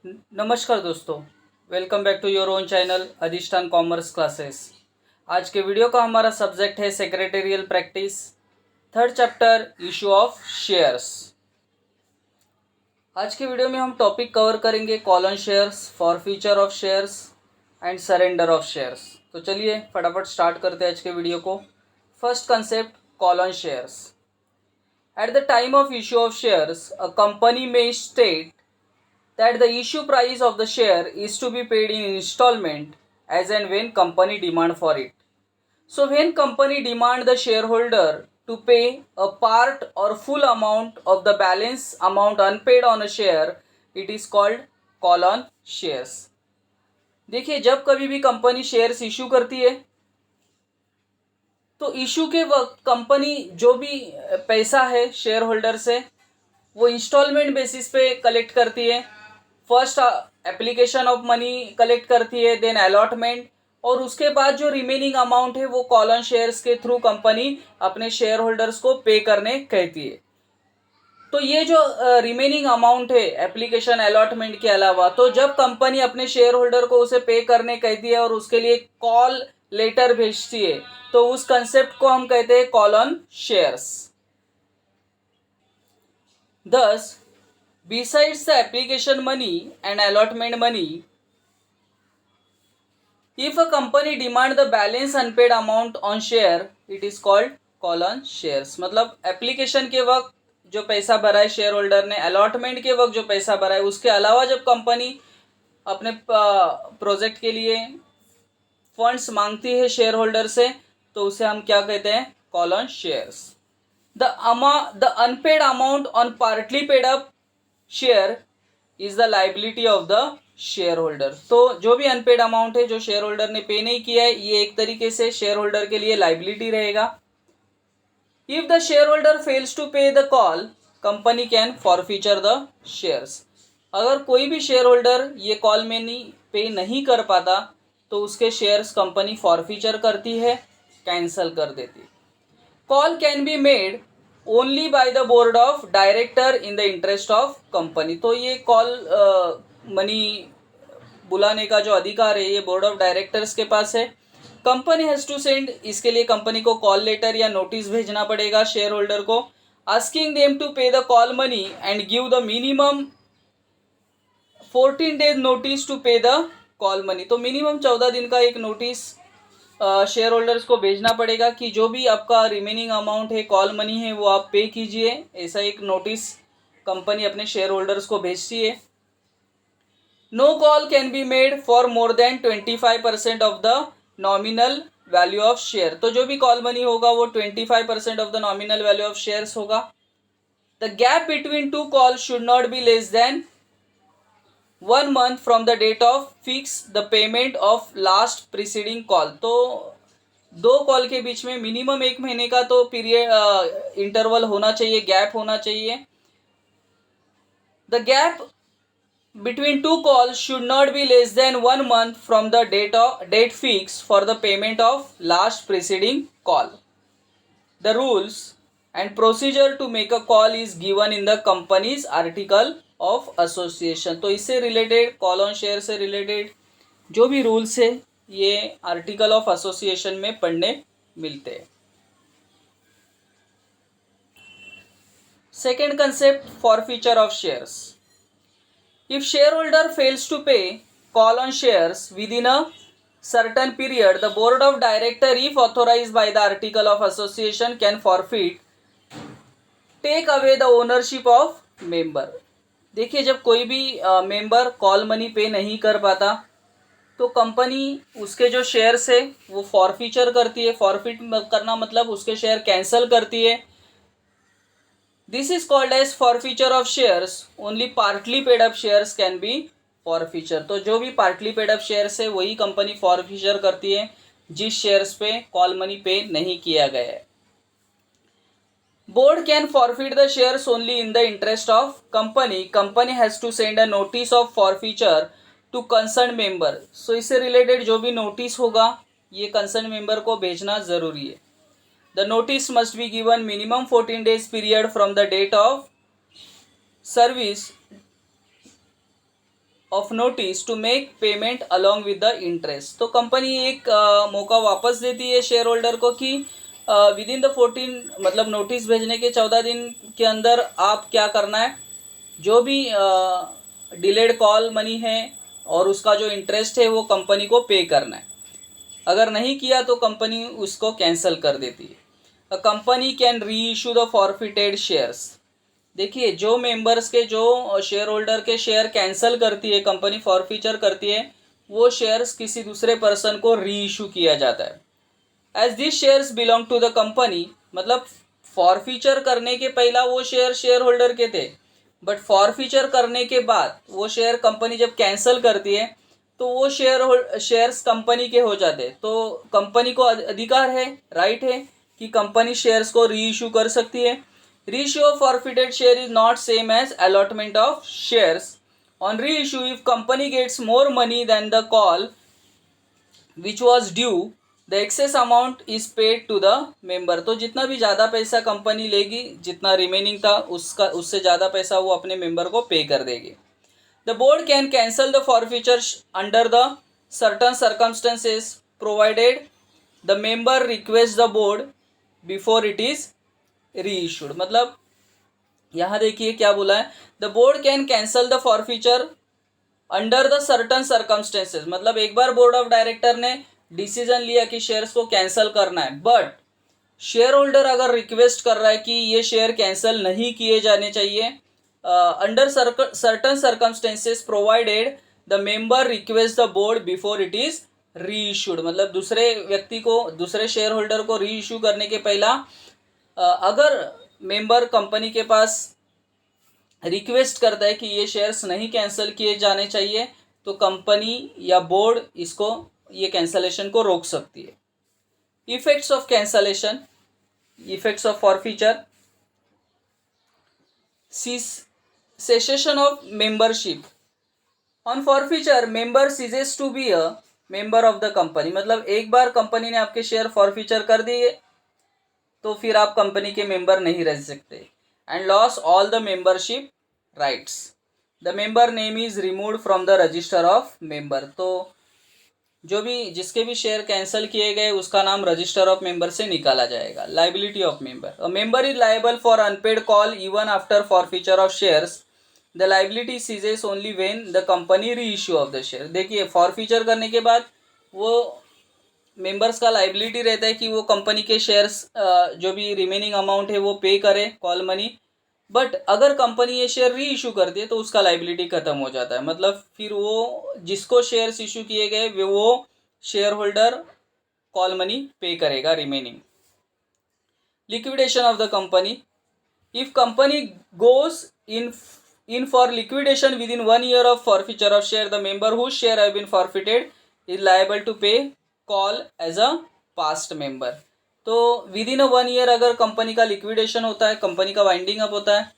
नमस्कार दोस्तों, welcome back to your own channel Adhishthan commerce classes. आज के वीडियो का हमारा सब्जेक्ट है secretarial practice, third chapter issue of shares. आज के वीडियो में हम टॉपिक कवर करेंगे call on shares, forfeiture of shares and surrender of shares. तो चलिए फटाफट स्टार्ट करते हैं आज के वीडियो को। First concept, colon shares. At the time of issue of shares, a company में state that the issue price of the share is to be paid in installment as and when company demand for it. So when company demand the shareholder to pay a part or full amount of the balance amount unpaid on a share, it is called call on shares. देखिए, जब कभी भी company shares issue करती है तो issue के वक्त company जो भी पैसा है शेयर होल्डर से वो इंस्टॉलमेंट बेसिस पे कलेक्ट करती है। First application of money collect करती है, देन अलॉटमेंट, और उसके बाद जो रिमेनिंग अमाउंट है वो कॉल ऑन शेयर्स के थ्रू कंपनी अपने शेयर होल्डर्स को पे करने कहती है। तो ये जो रिमेनिंग अमाउंट है एप्लीकेशन अलॉटमेंट के अलावा, तो जब कंपनी अपने शेयर होल्डर को उसे पे करने कहती है और उसके लिए कॉल लेटर भेजती है, तो उस कंसेप्ट को हम कहते हैं call on shares. Thus, besides the application money and allotment money, if a company demand the balance unpaid amount on share, it is called call on shares। मतलब एप्लीकेशन के वक्त जो पैसा भरा है शेयर होल्डर ने, अलॉटमेंट के वक्त जो पैसा भरा है, उसके अलावा जब कंपनी अपने प्रोजेक्ट के लिए फंड्स मांगती है शेयर होल्डर से, तो उसे हम क्या कहते हैं, call on shares. The unpaid amount on partly paid up share is the liability of the shareholder। तो जो भी अनपेड अमाउंट है जो शेयर होल्डर ने पे नहीं किया है, ये एक तरीके से शेयर होल्डर के लिए लाइबिलिटी रहेगा। If the shareholder fails to pay the call, company can forfeiture the shares. अगर कोई भी शेयर होल्डर ये कॉल मनी पे नहीं कर पाता तो उसके शेयर्स कंपनी फॉरफीचर करती है, कैंसल कर देती है। Call can be made only by the board of director in the interest of company. तो ये कॉल मनी बुलाने का जो अधिकार है ये बोर्ड ऑफ डायरेक्टर्स के पास है। कंपनी हैज़ टू सेंड, इसके लिए कंपनी को कॉल लेटर या नोटिस भेजना पड़ेगा शेयर होल्डर को, asking them to pay the call money and give the minimum 14 days notice to pay the call money. तो मिनिमम 14 दिन का एक नोटिस शेयर होल्डर्स को भेजना पड़ेगा कि जो भी आपका रिमेनिंग अमाउंट है, कॉल मनी है, वो आप पे कीजिए। ऐसा एक नोटिस कंपनी अपने शेयर होल्डर्स को भेजती है। No call can be made for more than 25% of the nominal value of share. तो जो भी कॉल मनी होगा वो 25% of the nominal value of shares होगा। The gap between two call should not be less than 1 month from the date of fix the payment of last preceding call. तो दो call के बीच में minimum 1 महीने का तो पीरियड इंटरवल होना चाहिए, गैप होना चाहिए। The gap between two call should not be less than 1 month from the date fix for the payment of last preceding call. The rules and procedure to make a call is given in the company's article of association. तो इससे related, call on share से related जो भी rules है ये article of association में पढ़ने मिलते हैं। Second concept, forfeiture of shares. If shareholder fails to pay call on shares within a certain period, the board of director, if authorized by the article of association, can forfeit, take away the ownership of member। देखिए, जब कोई भी member call money pay नहीं कर पाता तो company उसके जो शेयर्स है वो फॉरफीचर करती है। फॉरफिट करना मतलब उसके शेयर कैंसिल करती है। This is called as forfeiture of shares. Only partly paid up shares can be forfeiture. तो जो भी पार्टली पेड अप शेयर्स है वही कंपनी फॉरफीचर करती है जिस शेयर्स पे कॉल मनी पे नहीं किया गया है। Board can forfeit the shares only in the interest of company. Company has to send a notice of forfeiture to concern member. So इससे रिलेटेड जो भी नोटिस होगा ये कंसर्न मेंबर को भेजना ज़रूरी है। The notice must be given minimum 14 days period from the date of service of notice to make payment along with the interest. तो कंपनी एक मौका वापस देती है शेयर होल्डर को कि विद इन द 14 मतलब नोटिस भेजने के 14 दिन के अंदर आप क्या करना है, जो भी डिलेड कॉल मनी है और उसका जो इंटरेस्ट है वो कंपनी को पे करना है। अगर नहीं किया तो कंपनी उसको कैंसिल कर देती है। अ कंपनी कैन री इशू द फॉरफिटेड शेयर्स। देखिए, जो मेंबर्स के जो शेयर होल्डर के शेयर कैंसिल करती है कंपनी, फॉरफीचर करती है, वो शेयर्स किसी दूसरे पर्सन को री इशू किया जाता है। As this shares belong to the company, मतलब फॉरफीचर करने के पहला वो शेयर होल्डर के थे, बट फॉरफीचर करने के बाद वो शेयर कंपनी जब कैंसिल करती है तो वो शेयर्स कंपनी के हो जाते हैं। तो कंपनी को अधिकार है, राइट है कि कंपनी शेयर्स को री इशू कर सकती है। Reissue of forfeited share is not same as allotment of shares. On reissue, if company gets more money than the call which was due, the excess amount is paid to the member. तो जितना भी ज़्यादा पैसा company लेगी, जितना remaining था उससे ज़्यादा पैसा वो अपने मेंबर को पे कर देगी। The board can cancel the forfeiture under the certain circumstances provided the member requests the board before it is reissued. मतलब यहाँ देखिए क्या बोला है, the board can cancel the forfeiture under the certain circumstances. मतलब एक बार बोर्ड ऑफ डायरेक्टर ने decision लिया कि शेयर्स को कैंसिल करना है, बट शेयर होल्डर अगर रिक्वेस्ट कर रहा है कि ये शेयर कैंसिल नहीं किए जाने चाहिए, under certain circumstances provided the member request the board before it is reissued. मतलब दूसरे व्यक्ति को, दूसरे शेयर होल्डर को री इशू करने के पहला अगर मेंबर कंपनी के पास रिक्वेस्ट करता है कि ये शेयर्स नहीं कैंसिल किए जाने चाहिए, तो कंपनी या बोर्ड इसको, ये कैंसलेशन को रोक सकती है। Effects of cancellation, effects of forfeiture, cessation of membership. On forfeiture member ceases to be a member of the company. मतलब एक बार कंपनी ने आपके शेयर फॉरफीचर कर दिए तो फिर आप कंपनी के मेंबर नहीं रह सकते। And loss all the membership rights, the member name is removed from the register of member. तो जो भी, जिसके भी शेयर कैंसिल किए गए उसका नाम रजिस्टर ऑफ मेंबर से निकाला जाएगा। Liability of member, a member is liable for unpaid call even after forfeiture of shares. The liability ceases only when the company re issue of the share. देखिए, forfeiture करने के बाद वो members का liability रहता है कि वो कंपनी के शेयर्स जो भी रिमेनिंग अमाउंट है वो पे करे, कॉल मनी। बट अगर कंपनी ये शेयर री इशू करती है तो उसका लाइबिलिटी खत्म हो जाता है। मतलब फिर वो जिसको शेयर्स इशू किए गए वो share holder call money pay करेगा remaining. Liquidation of the company, if company goes in for liquidation within 1 year of forfeiture of share, the member whose share have been forfeited is liable to pay call as a past member. तो within 1 year अगर company का liquidation होता है, company का winding up होता है,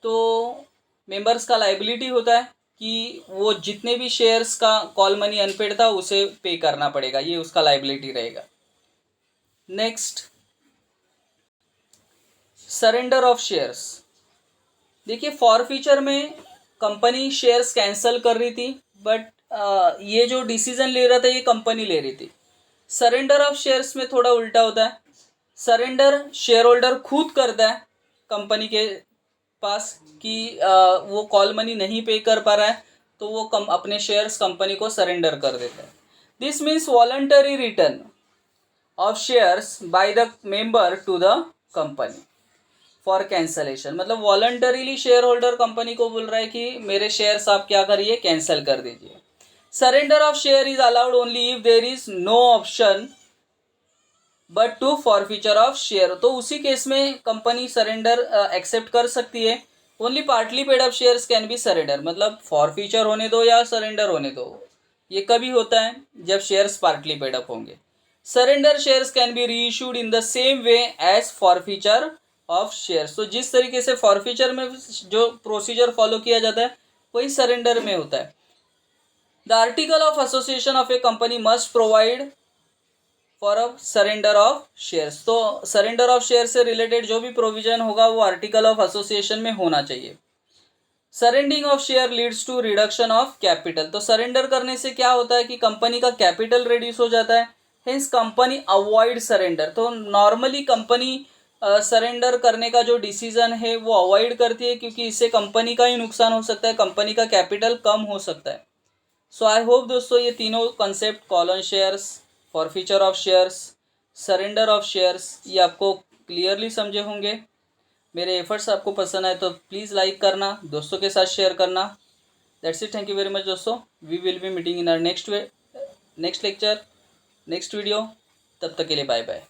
तो members का लाइबिलिटी होता है कि वो जितने भी शेयर्स का कॉल मनी अनपेड था उसे पे करना पड़ेगा, ये उसका लाइबिलिटी रहेगा। Next, surrender of shares. देखिए, फॉरफीचर में कंपनी शेयर्स कैंसिल कर रही थी, बट ये जो डिसीजन ले रहा था ये कंपनी ले रही थी। सरेंडर ऑफ शेयर्स में थोड़ा उल्टा होता है। सरेंडर शेयर होल्डर खुद करता है कंपनी के पास कि वो कॉल मनी नहीं पे कर पा रहा है, तो वो अपने शेयर्स कंपनी को सरेंडर कर देता है। This means voluntary return of shares by the member to the company for cancellation. मतलब वॉलंटरीली शेयर होल्डर कंपनी को बोल रहा है कि मेरे शेयर्स आप क्या करिए, कैंसिल कर दीजिए। Surrender of share is allowed only if there is no option but to forfeiture of share. तो उसी केस में कंपनी सरेंडर एक्सेप्ट कर सकती है। Only partly paid up shares can B surrender. मतलब फॉरफीचर होने दो या सरेंडर होने दो, ये कभी होता है जब शेयर्स पार्टली पेड अप होंगे। Surrender shares can be re issued in the same way as forfeiture of shares. तो जिस तरीके से फॉरफीचर में जो प्रोसीजर फॉलो किया जाता है वही सरेंडर में होता है। The article of association of A company must provide for a surrender of shares. तो सरेंडर ऑफ शेयर से रिलेटेड जो भी प्रोविजन होगा वो आर्टिकल ऑफ एसोसिएशन में होना चाहिए। Surrendering of share leads to reduction of capital. तो सरेंडर करने से क्या होता है कि कंपनी का कैपिटल रिड्यूस हो जाता है, हेंस कंपनी अवॉइड सरेंडर। तो नॉर्मली कंपनी सरेंडर करने का जो डिसीजन है वो अवॉइड करती है, क्योंकि इससे कंपनी का ही नुकसान हो सकता है, कंपनी का कैपिटल कम हो सकता है। सो आई होप दोस्तों ये तीनों concept, call on shares, forfeiture of shares, surrender of shares, ये आपको क्लियरली समझे होंगे। मेरे एफर्ट्स आपको पसंद आए तो प्लीज़ लाइक करना, दोस्तों के साथ शेयर करना। That's it, thank you very much दोस्तों। We will be meeting in our next lecture, next video. तब तक के लिए बाय बाय।